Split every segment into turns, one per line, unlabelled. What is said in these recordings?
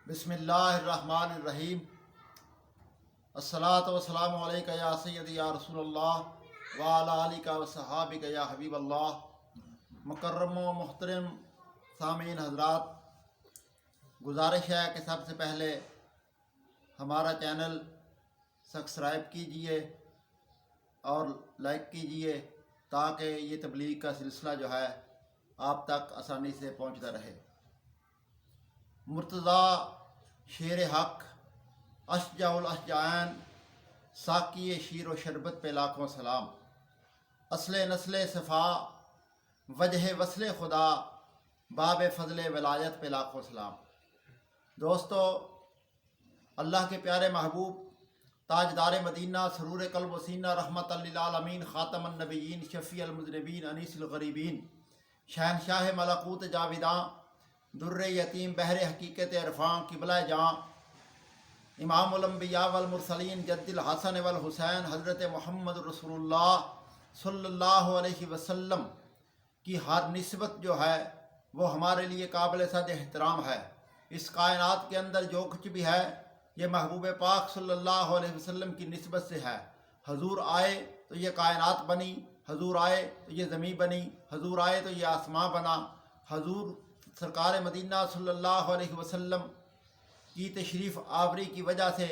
बिस्मिल्लाहिर्रहमानिर्रहीम। अस्सलातु वस्सलामु अलैका या सय्यदी या रसूल अल्लाह व अला आलिका व सहाबिका या हबीब अल्लाह। मुकर्रम व मुहतरम सामीन हज़रात, गुजारिश है कि सबसे पहले हमारा चैनल सब्सक्राइब कीजिए और लाइक कीजिए ताकि ये तबलीग का सिलसिला जो है आप तक आसानी से पहुंचता रहे। मुर्तज़ा शेर हक अशजाउल अशजान साकी शीर व शरबत पे लाखों सलाम। असले नस्ले सफ़ा वजह वसले खुदा बाब फ़ज़ले वलायत पे लाखों सलाम। दोस्तों, अल्लाह के प्यारे महबूब ताजदार मदीना सरूर कल्ब वसीना रहमतल लिल आलमीन ख़ातमुन नबिय्यीन शफ़ीउल मुज़निबीन अनीसुल गरीबीन शहनशाह मलकूत जाविदां दुर्रे यतीम बहरे हकीकत इरफ़ां किबला जां इमामुल अंबिया वल मुरसलीन जद्दिल हसन वल हुसैन हज़रत मोहम्मद रसूलुल्लाह सल्लल्लाहु अलैहि वसल्लम की हर निस्बत जो है वो हमारे लिए काबिल सद एहतराम है। इस कायनात के अंदर जो कुछ भी है ये महबूब पाक सल्लल्लाहु अलैहि वसल्लम की निस्बत से है। हजूर आए तो ये कायनात बनी, हजूर आए तो ये ज़मीन बनी, हजूर आए तो ये आसमां बना। हजूर सरकार मदीना सल्लल्लाहु अलैहि वसल्लम की तशरीफ़ आवरी की वजह से,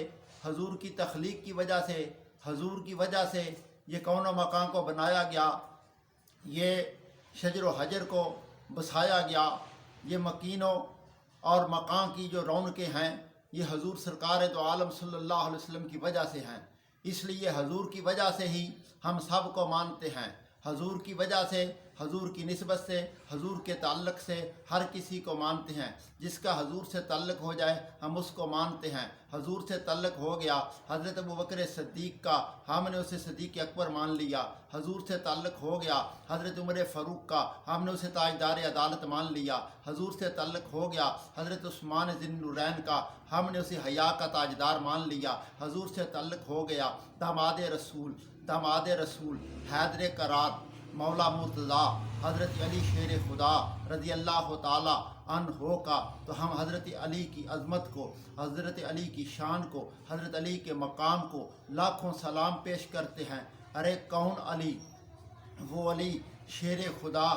हजूर की तख्लीक की वजह से, हजूर की वजह से ये कौनो मकान को बनाया गया, ये शजर व हजर को बसाया गया। ये मकीनों और मकान की जो रौनकें हैं ये हजूर सरकार दो आलम सल्लल्लाहु अलैहि वसल्लम की वजह से हैं। इसलिए हजूर की वजह से ही हम सब को मानते हैं। हजूर की वजह से, हजूर की निस्बत से, हजूर के ताल्लुक़ से हर किसी को मानते हैं। जिसका हजूर से ताल्लुक़ हो जाए हम उसको मानते हैं। हजूर से ताल्लुक़ हो गया हज़रत अबू बकर सिद्दीक़ का, हमने उसे सिद्दीक़ अकबर मान लिया। हजूर से ताल्लुक़ हो गया हज़रत उमर फ़ारूक का, हमने उसे ताजदार अदालत मान लिया। हजूर से ताल्लुक़ हो गया हज़रत उस्मान ज़िन्नुरैन का, हमने उसे हया का ताजदार मान लिया। हजूर से ताल्लुक़ हो गया दामाद रसूल हैदर करात मौला मुर्तज़ा हज़रत अली शेर खुदा रज़ी अल्लाह ताला अन्हो का, तो हम हज़रत अली की अज़मत को, हज़रत अली की शान को, हज़रत अली के मकाम को लाखों सलाम पेश करते हैं। अरे कौन अली? वो अली शेर खुदा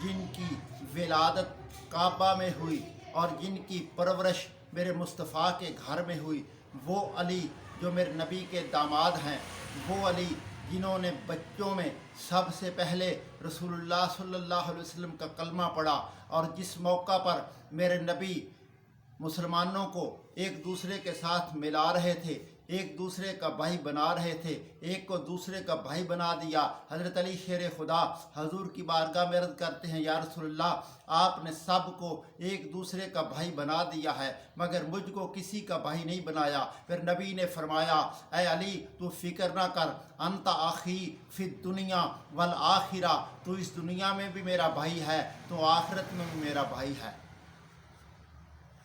जिनकी विलादत काबा में हुई और जिनकी परवरिश मेरे मुस्तफ़ा के घर में हुई। वो अली जो मेरे नबी के दामाद हैं। वो अली जिन्होंने बच्चों में सबसे पहले रसूलुल्लाह सल्लल्लाहु अलैहि वसल्लम का कलमा पढ़ा और जिस मौका पर मेरे नबी मुसलमानों को एक दूसरे के साथ मिला रहे थे, एक दूसरे का भाई बना रहे थे, एक को दूसरे का भाई बना दिया। हज़रत अली शेर खुदा हजूर की बारगाह में अर्ज़ करते हैं, या रसूलल्लाह, आपने सब को एक दूसरे का भाई बना दिया है मगर मुझको किसी का भाई नहीं बनाया। फिर नबी ने फरमाया, ऐ अली तू फ़िक्र ना कर, अंता आखी फिर दुनिया वल आखिरा, तू इस दुनिया में भी मेरा भाई है तो आखिरत में भी मेरा भाई है।